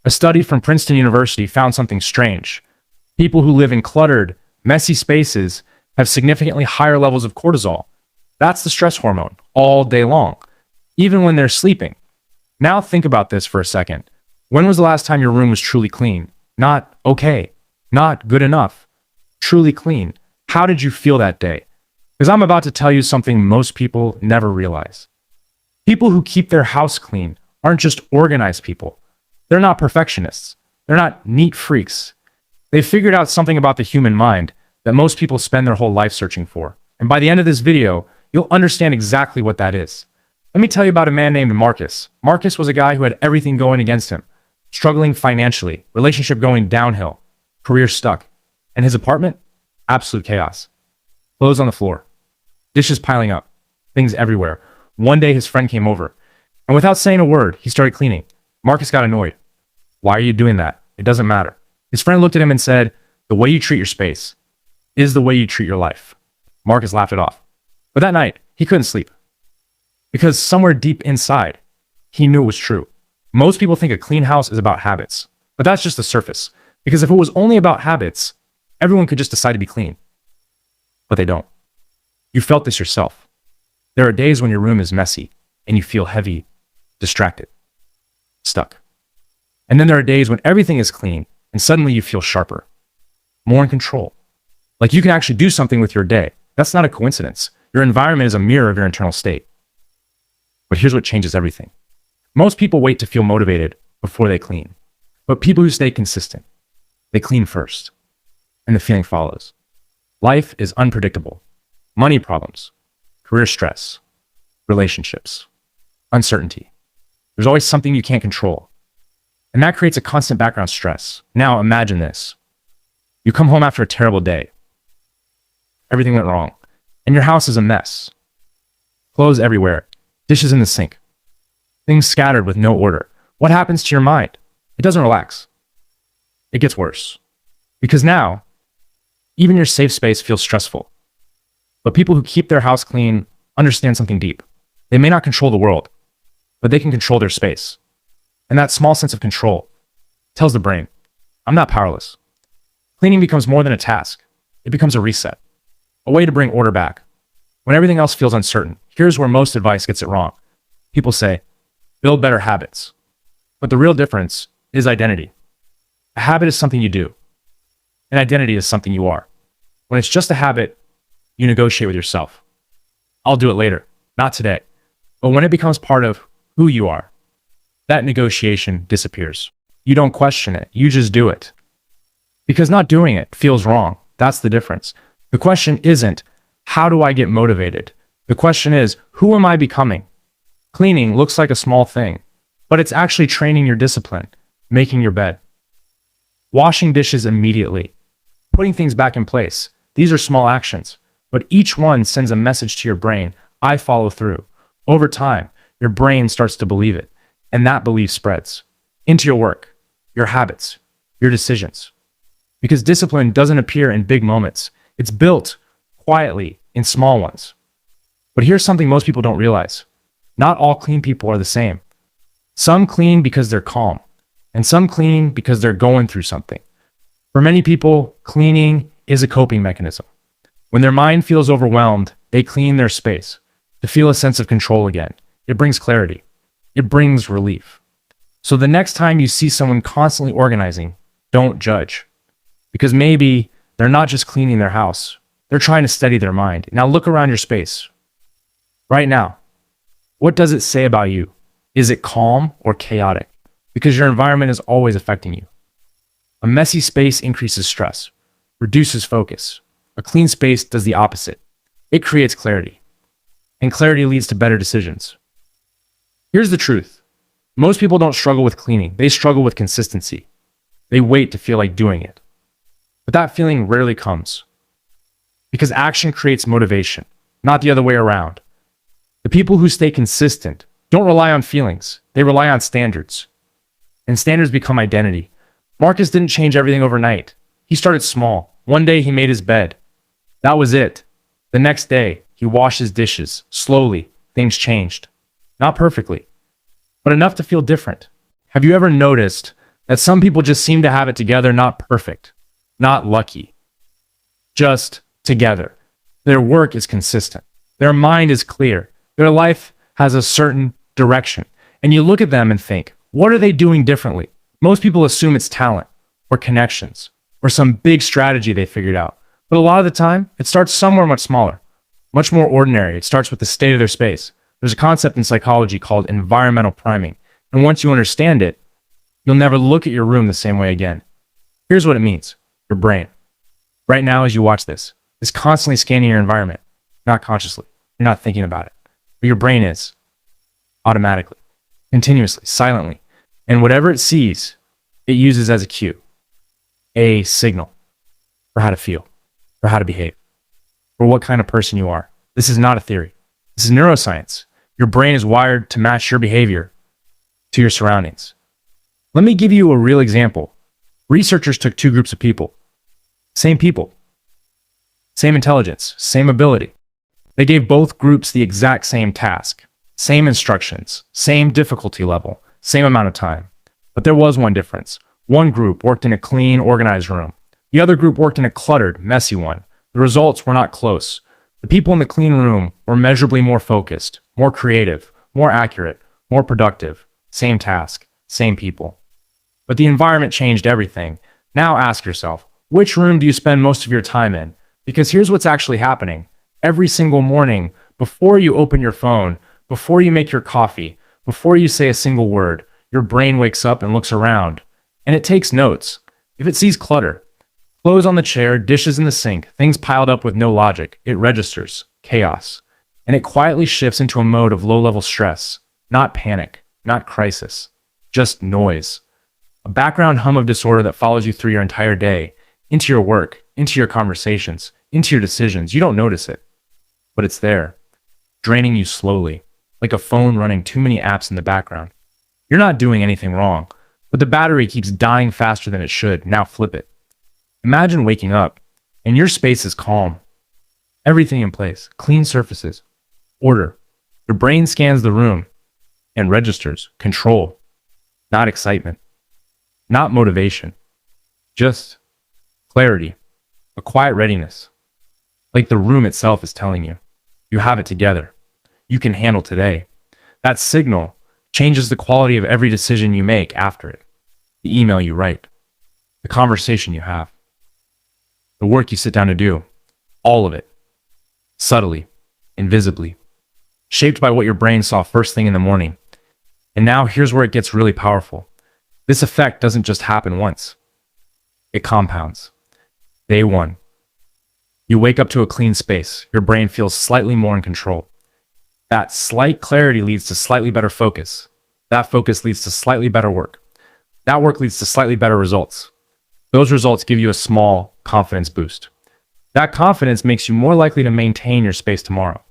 A study from Princeton University found something strange. People who live in cluttered, messy spaces have significantly higher levels of cortisol. That's the stress hormone, all day long, even when they're sleeping. Now think about this for a second. When was the last time your room was truly clean? Not okay, not good enough, truly clean. How did you feel that day? Because I'm about to tell you something most people never realize. People who keep their house clean aren't just organized people. They're not perfectionists. They're not neat freaks. They've figured out something about the human mind that most people spend their whole life searching for. And by the end of this video, you'll understand exactly what that is. Let me tell you about a man named Marcus. Marcus was a guy who had everything going against him. Struggling financially, relationship going downhill, career stuck. And his apartment? Absolute chaos. Clothes on the floor. Dishes piling up. Things everywhere. One day his friend came over, and without saying a word, he started cleaning. Marcus got annoyed. Why are you doing that? It doesn't matter. His friend looked at him and said, the way you treat your space is the way you treat your life. Marcus laughed it off. But that night, he couldn't sleep. Because somewhere deep inside, he knew it was true. Most people think a clean house is about habits, but that's just the surface. Because if it was only about habits, everyone could just decide to be clean. But they don't. You felt this yourself. There are days when your room is messy and you feel heavy, distracted, stuck. And then there are days when everything is clean and suddenly you feel sharper, more in control. Like you can actually do something with your day. That's not a coincidence. Your environment is a mirror of your internal state. But here's what changes everything. Most people wait to feel motivated before they clean. But people who stay consistent, they clean first, and the feeling follows. Life is unpredictable. Money problems, career stress, relationships, uncertainty. There's always something you can't control. And that creates a constant background stress. Now imagine this. You come home after a terrible day. Everything went wrong. And your house is a mess. Clothes everywhere. Dishes in the sink. Things scattered with no order. What happens to your mind? It doesn't relax. It gets worse. Because now, even your safe space feels stressful. But people who keep their house clean understand something deep. They may not control the world, but they can control their space. And that small sense of control tells the brain, I'm not powerless. Cleaning becomes more than a task. It becomes a reset, a way to bring order back. When everything else feels uncertain, here's where most advice gets it wrong. People say, build better habits. But the real difference is identity. A habit is something you do. An identity is something you are. When it's just a habit, you negotiate with yourself. I'll do it later, not today. But when it becomes part of who you are, that negotiation disappears. You don't question it, you just do it. Because not doing it feels wrong. That's the difference. The question isn't, how do I get motivated? The question is, who am I becoming? Cleaning looks like a small thing, but it's actually training your discipline, making your bed, washing dishes immediately, putting things back in place. These are small actions, but each one sends a message to your brain. I follow through. Over time, your brain starts to believe it, and that belief spreads into your work, your habits, your decisions. Because discipline doesn't appear in big moments. It's built quietly in small ones. But here's something most people don't realize. Not all clean people are the same. Some clean because they're calm, and some clean because they're going through something. For many people, cleaning is a coping mechanism. When their mind feels overwhelmed, they clean their space to feel a sense of control again. It brings clarity. It brings relief. So the next time you see someone constantly organizing, don't judge. Because maybe they're not just cleaning their house. They're trying to steady their mind. Now look around your space. Right now, what does it say about you? Is it calm or chaotic? Because your environment is always affecting you. A messy space increases stress, reduces focus. A clean space does the opposite. It creates clarity. And clarity leads to better decisions. Here's the truth. Most people don't struggle with cleaning. They struggle with consistency. They wait to feel like doing it. But that feeling rarely comes. Because action creates motivation, not the other way around. The people who stay consistent don't rely on feelings. They rely on standards. And standards become identity. Marcus didn't change everything overnight. He started small. One day he made his bed. That was it. The next day, he washed his dishes. Slowly, things changed. Not perfectly, but enough to feel different. Have you ever noticed that some people just seem to have it together, not perfect, not lucky, just together. Their work is consistent. Their mind is clear. Their life has a certain direction. And you look at them and think, what are they doing differently? Most people assume it's talent or connections or some big strategy they figured out. But a lot of the time, it starts somewhere much smaller, much more ordinary. It starts with the state of their space. There's a concept in psychology called environmental priming. And once you understand it, you'll never look at your room the same way again. Here's what it means. Your brain, right now as you watch this, is constantly scanning your environment, not consciously. You're not thinking about it. But your brain is, automatically, continuously, silently. And whatever it sees, it uses as a cue, a signal for how to feel, for how to behave, for what kind of person you are. This is not a theory. This is neuroscience. Your brain is wired to match your behavior to your surroundings. Let me give you a real example. Researchers took two groups of people, same intelligence, same ability. They gave both groups the exact same task, same instructions, same difficulty level, same amount of time. But there was one difference. One group worked in a clean, organized room. The other group worked in a cluttered, messy one. The results were not close. The people in the clean room were measurably more focused, more creative, more accurate, more productive. Same task, same people. But the environment changed everything. Now ask yourself, which room do you spend most of your time in? Because here's what's actually happening. Every single morning, before you open your phone, before you make your coffee, before you say a single word, your brain wakes up and looks around, and it takes notes. If it sees clutter, clothes on the chair, dishes in the sink, things piled up with no logic, it registers chaos, and it quietly shifts into a mode of low-level stress, not panic, not crisis, just noise. A background hum of disorder that follows you through your entire day, into your work, into your conversations, into your decisions. You don't notice it, but it's there, draining you slowly, like a phone running too many apps in the background. You're not doing anything wrong, but the battery keeps dying faster than it should. Now flip it. Imagine waking up, and your space is calm. Everything in place, clean surfaces, order. Your brain scans the room and registers control, not excitement, not motivation, just clarity, a quiet readiness. Like the room itself is telling you, you have it together. You can handle today. That signal changes the quality of every decision you make after it. The email you write, the conversation you have, the work you sit down to do, all of it, subtly, invisibly, shaped by what your brain saw first thing in the morning. And now here's where it gets really powerful. This effect doesn't just happen once. It compounds. Day one. You wake up to a clean space. Your brain feels slightly more in control. That slight clarity leads to slightly better focus. That focus leads to slightly better work. That work leads to slightly better results. Those results give you a small confidence boost. That confidence makes you more likely to maintain your space tomorrow.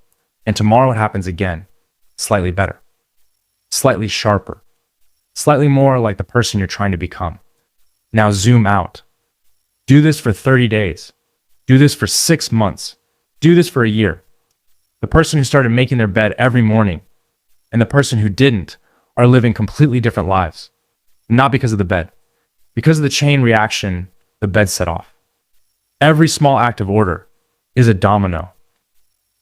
And tomorrow it happens again. Slightly better. Slightly sharper. Slightly more like the person you're trying to become. Now zoom out. Do this for 30 days. Do this for 6 months. Do this for a year. The person who started making their bed every morning and the person who didn't are living completely different lives. Not because of the bed. Because of the chain reaction the bed set off. Every small act of order is a domino.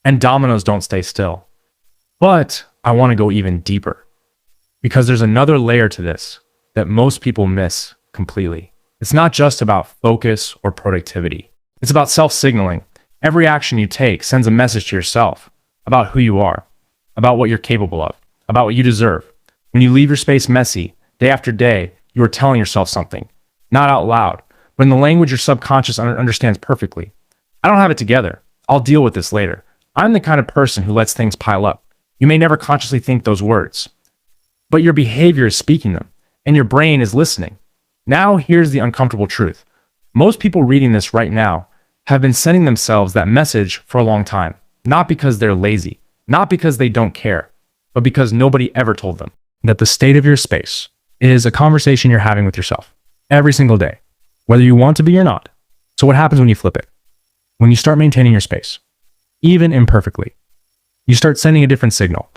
And dominoes don't stay still. But I want to go even deeper. Because there's another layer to this that most people miss completely. It's not just about focus or productivity. It's about self-signaling. Every action you take sends a message to yourself about who you are, about what you're capable of, about what you deserve. When you leave your space messy, day after day, you are telling yourself something, not out loud, but in the language your subconscious understands perfectly. I don't have it together. I'll deal with this later. I'm the kind of person who lets things pile up. You may never consciously think those words, but your behavior is speaking them, and your brain is listening. Now here's the uncomfortable truth. Most people reading this right now have been sending themselves that message for a long time, not because they're lazy, not because they don't care, but because nobody ever told them that the state of your space is a conversation you're having with yourself every single day, whether you want to be or not. So what happens when you flip it? When you start maintaining your space, even imperfectly, you start sending a different signal.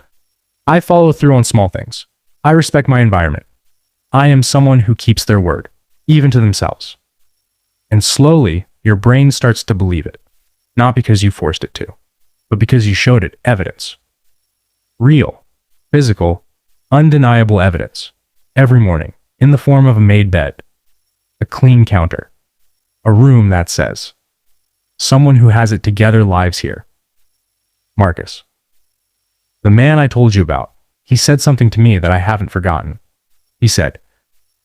I follow through on small things. I respect my environment. I am someone who keeps their word, even to themselves. And slowly, your brain starts to believe it, not because you forced it to, but because you showed it evidence. Real, physical, undeniable evidence, every morning, in the form of a made bed, a clean counter, a room that says, someone who has it together lives here. Marcus. The man I told you about, he said something to me that I haven't forgotten. He said,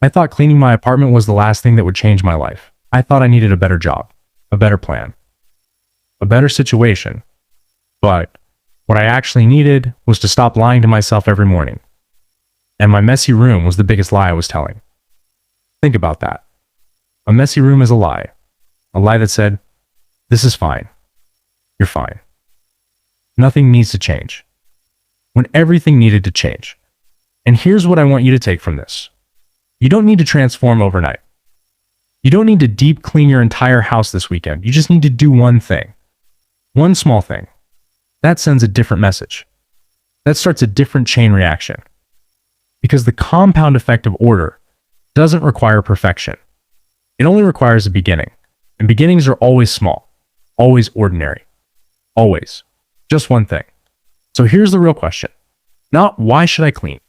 I thought cleaning my apartment was the last thing that would change my life. I thought I needed a better job, a better plan, a better situation. But what I actually needed was to stop lying to myself every morning. And my messy room was the biggest lie I was telling. Think about that. A messy room is a lie that said, this is fine. You're fine. Nothing needs to change. When everything needed to change. And here's what I want you to take from this. You don't need to transform overnight. You don't need to deep clean your entire house this weekend. You just need to do one thing. One small thing. That sends a different message. That starts a different chain reaction. Because the compound effect of order doesn't require perfection. It only requires a beginning. And beginnings are always small. Always ordinary. Always. Just one thing. So here's the real question. Not why should I clean?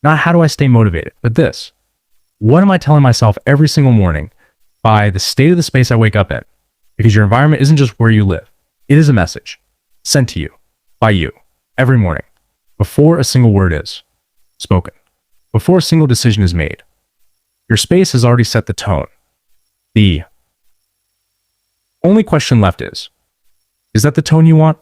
Not how do I stay motivated? But this. What am I telling myself every single morning by the state of the space I wake up in? Because your environment isn't just where you live. It is a message sent to you by you every morning before a single word is spoken, before a single decision is made. Your space has already set the tone. The only question left is that the tone you want?